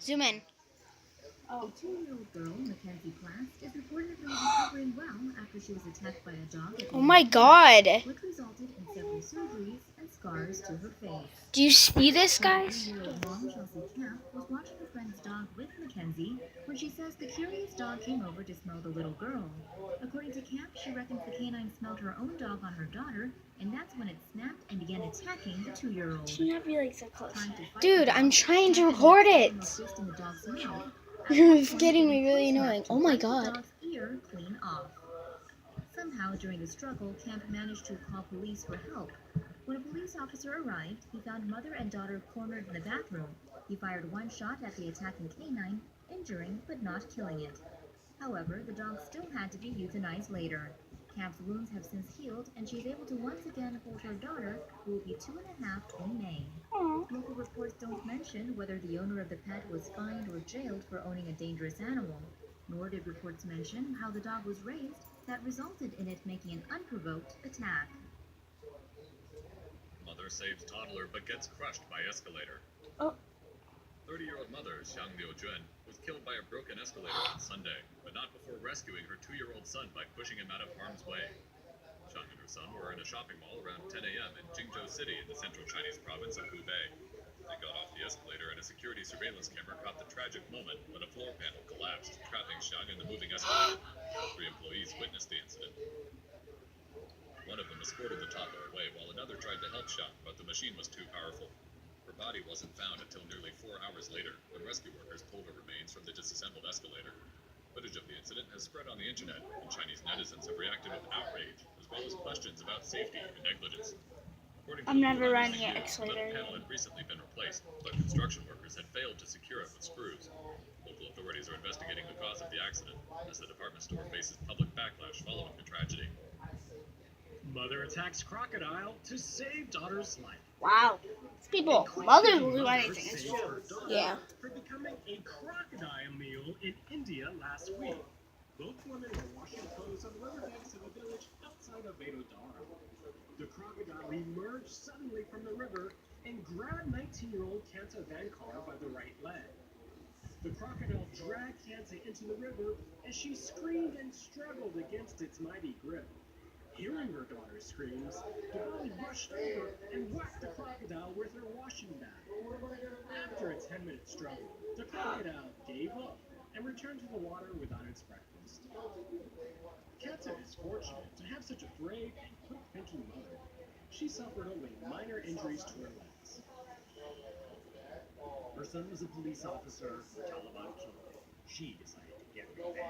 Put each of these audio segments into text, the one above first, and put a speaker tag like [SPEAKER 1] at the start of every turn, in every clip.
[SPEAKER 1] Zoom in.
[SPEAKER 2] A 2-year-old girl, Mackenzie Plast, is reportedly recovering well after she was attacked by a dog at the
[SPEAKER 1] Oh my god.
[SPEAKER 2] which resulted in several surgeries and scars to her face.
[SPEAKER 1] Do you see this, guys?
[SPEAKER 2] 3-year-old mom, Chelsea Camp, was watching her friend's dog with Mackenzie when she says the curious dog came over to smell the little girl. According to Camp, she reckons the canine smelled her own dog on her daughter, and that's when it snapped and began attacking the 2-year-old.
[SPEAKER 3] Should not be like so close.
[SPEAKER 1] Dude, I'm trying to record it. It's getting me really annoying. Oh my god.
[SPEAKER 2] Ear clean off. Somehow, during the struggle, Camp managed to call police for help. When a police officer arrived, he found mother and daughter cornered in the bathroom. He fired one shot at the attacking canine, injuring but not killing it. However, the dog still had to be euthanized later. Camp's wounds have since healed, and she is able to once again hold her daughter, who will be 2.5 in May. Local reports don't mention whether the owner of the pet was fined or jailed for owning a dangerous animal, nor did reports mention how the dog was raised that resulted in it making an unprovoked attack.
[SPEAKER 4] Mother saves toddler but gets crushed by escalator. 30-year-old mother, Xiang Liujun, was killed by a broken escalator on Sunday, but not before rescuing her 2-year-old son by pushing him out of harm's way. Xiang and her son were in a shopping mall around 10 a.m. in Jingzhou City in the central Chinese province of Hubei. They got off the escalator and a security surveillance camera caught the tragic moment when a floor panel collapsed, trapping Xiang in the moving escalator. 3 employees witnessed the incident. One of them escorted the toddler away while another tried to help Xiang, but the machine was too powerful. Her body wasn't found until nearly 4 hours later when rescue workers pulled her remains from the disassembled escalator. Footage of the incident has spread on the internet, and Chinese netizens have reacted with outrage, as well as questions about safety and negligence.
[SPEAKER 3] I'm never riding an escalator.
[SPEAKER 4] The panel had recently been replaced, but construction workers had failed to secure it with screws. Local authorities are investigating the cause of the accident, as the department store faces public backlash following the tragedy.
[SPEAKER 5] Mother attacks crocodile to save daughter's life.
[SPEAKER 3] Wow. These people, mothers will do anything. It's true.
[SPEAKER 1] Yeah.
[SPEAKER 5] For becoming a crocodile meal in India last week. Both women were washing clothes on the riverbanks of a village outside of Vadodara. The crocodile emerged suddenly from the river and grabbed 19-year-old Kanta Vankar by the right leg. The crocodile dragged Kanta into the river as she screamed and struggled against its mighty grip. Hearing her daughter's screams, the girl rushed over and whacked the crocodile with her washing bag. After a 10-minute struggle, the crocodile gave up and returned to the water without its breakfast. Kenta is fortunate to have such a brave and quick-thinking mother. She suffered only minor injuries to her legs. Her son was a police officer the Taliban killed. She decided to get revenge.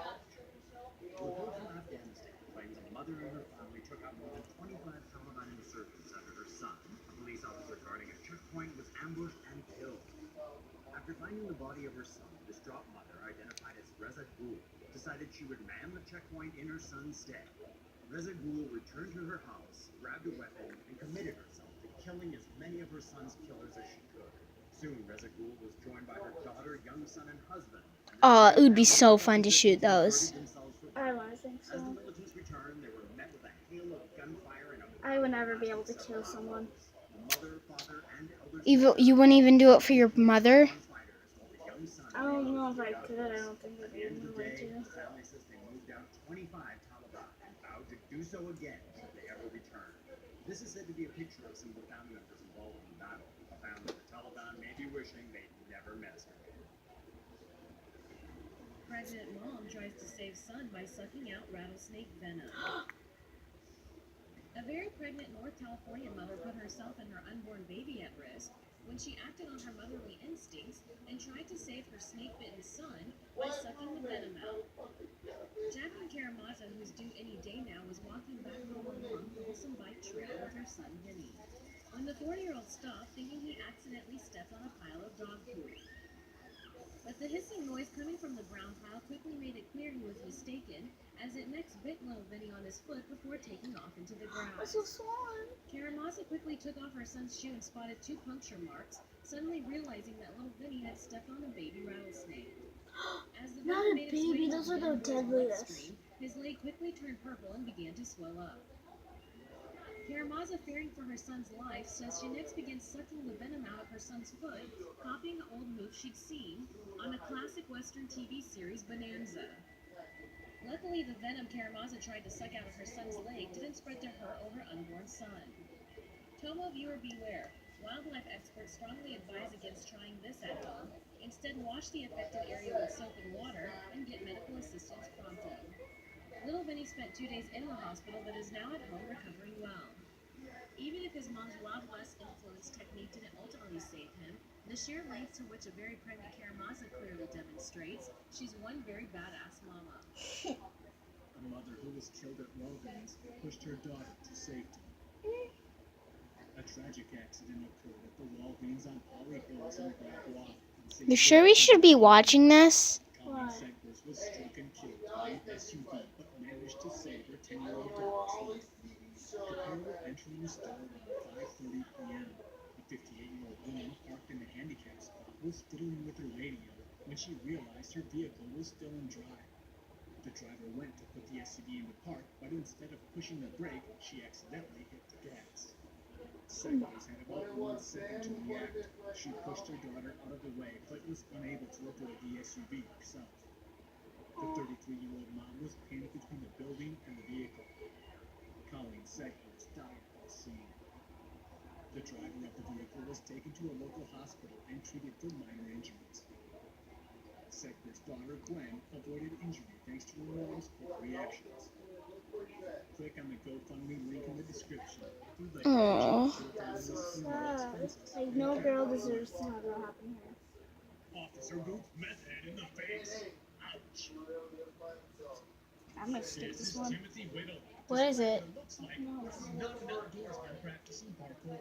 [SPEAKER 5] A report from Afghanistan claims a mother and her family took out more than 25 Taliban insurgents after her son, a police officer guarding a checkpoint, was ambushed and killed. After finding the body of her son, the distraught mother, identified as Reza Gul, decided she would man the checkpoint in her son's stead. Reza Gul returned to her house, grabbed a weapon, and committed herself to killing as many of her son's killers as she could. Soon, Reza Gul was joined by her daughter, young son, and husband.
[SPEAKER 1] Oh, it would be so fun to shoot those.
[SPEAKER 3] I want to think
[SPEAKER 5] As the
[SPEAKER 3] so.
[SPEAKER 5] militants returned, they were met with a hail of gunfire and
[SPEAKER 3] I would never be able to kill someone.
[SPEAKER 5] mother, father, and elder
[SPEAKER 1] You wouldn't even do it for your mother?
[SPEAKER 5] fighters, while the young son
[SPEAKER 3] I don't know if I could. I don't think I'd
[SPEAKER 5] At the
[SPEAKER 3] be
[SPEAKER 5] end of
[SPEAKER 3] able
[SPEAKER 5] the day,
[SPEAKER 3] to.
[SPEAKER 5] the family says they moved out 25 Taliban and vowed to do so again should they ever return. This is said to be a picture of some of the family members involved in the battle, a family the Taliban may be wishing they'd never met.
[SPEAKER 6] Pregnant mom tries to save son by sucking out rattlesnake venom. A very pregnant North California mother put herself and her unborn baby at risk when she acted on her motherly instincts and tried to save her snake-bitten son by sucking the venom out. Jacqueline Karamazov, who's due any day now, was walking back home along the Wilson Bike Trail with her son Vinny, when the 40-year-old stopped, thinking he accidentally stepped on a pile of dog poop. But the hissing noise coming from the brown pile quickly made it clear he was mistaken, as it next bit little Vinny on his foot before taking off into the grass.
[SPEAKER 3] That's so swollen.
[SPEAKER 6] Karamazov quickly took off her son's shoe and spotted 2 puncture marks, suddenly realizing that little Vinny had stepped on a baby rattlesnake. As the
[SPEAKER 3] Not
[SPEAKER 6] venom
[SPEAKER 3] a
[SPEAKER 6] made its
[SPEAKER 3] baby,
[SPEAKER 6] way
[SPEAKER 3] those
[SPEAKER 6] down
[SPEAKER 3] are the
[SPEAKER 6] Vinny's
[SPEAKER 3] deadliest.
[SPEAKER 6] bloodstream, his leg quickly turned purple and began to swell up. Karamaza, fearing for her son's life, says she next begins sucking the venom out of her son's foot, copying an old move she'd seen on a classic Western TV series, Bonanza. Luckily, the venom Karamaza tried to suck out of her son's leg didn't spread to her or her unborn son. Tomo viewer beware. Wildlife experts strongly advise against trying this at home. Instead, wash the affected area with soap and water and get medical assistance pronto. Little Vinny spent 2 days in the hospital but is now at home recovering well. Even if his mom's Wild West influence technique didn't ultimately save him, the sheer length to which a very pregnant Karamaza clearly demonstrates she's one very badass mama.
[SPEAKER 5] A mother who was killed at Walgreens pushed her daughter to safety. A tragic accident occurred at the Walgreens on Holly Hills in Black Rock.
[SPEAKER 1] You sure we should be watching this?
[SPEAKER 5] Colleen Segers was struck and killed by an SUV, but managed to save her 10-year-old daughter's life. The pair were entering the store around 5:30 p.m. A 58-year-old woman parked in the handicap spot was fiddling with her radio when she realized her vehicle was still in drive. The driver went to put the SUV into park, but instead of pushing the brake, she accidentally hit the gas. Segers had about 1 second to react. She pushed her daughter out of the way, but was unable to avoid the SUV herself. The 33-year-old mom was pinned between the building and the vehicle. Colleen Segers died at the scene. The driver of the vehicle was taken to a local hospital and treated for minor injuries. Segers' daughter, Gwen, avoided injury thanks to her mom's quick reactions. Click on the GoFundMe link in the description if you'd like to
[SPEAKER 1] Aww.
[SPEAKER 3] Like, no girl deserves to have that happen here.
[SPEAKER 5] Officer Booth, meth head in the face. Ouch.
[SPEAKER 3] I'm gonna stick this one.
[SPEAKER 5] Timothy Whittle.
[SPEAKER 1] What is it?
[SPEAKER 5] Looks like this is not an outdoorsman practicing parkour.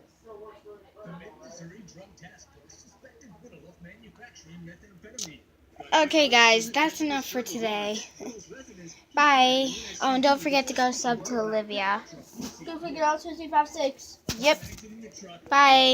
[SPEAKER 5] The Mid-Missouri Drug Task Force suspected Whittle of manufacturing methamphetamine.
[SPEAKER 1] Okay, guys, that's enough for today. Bye. Oh, and don't forget to go sub to Olivia.
[SPEAKER 3] Go figure out 256.
[SPEAKER 1] Yep. Bye.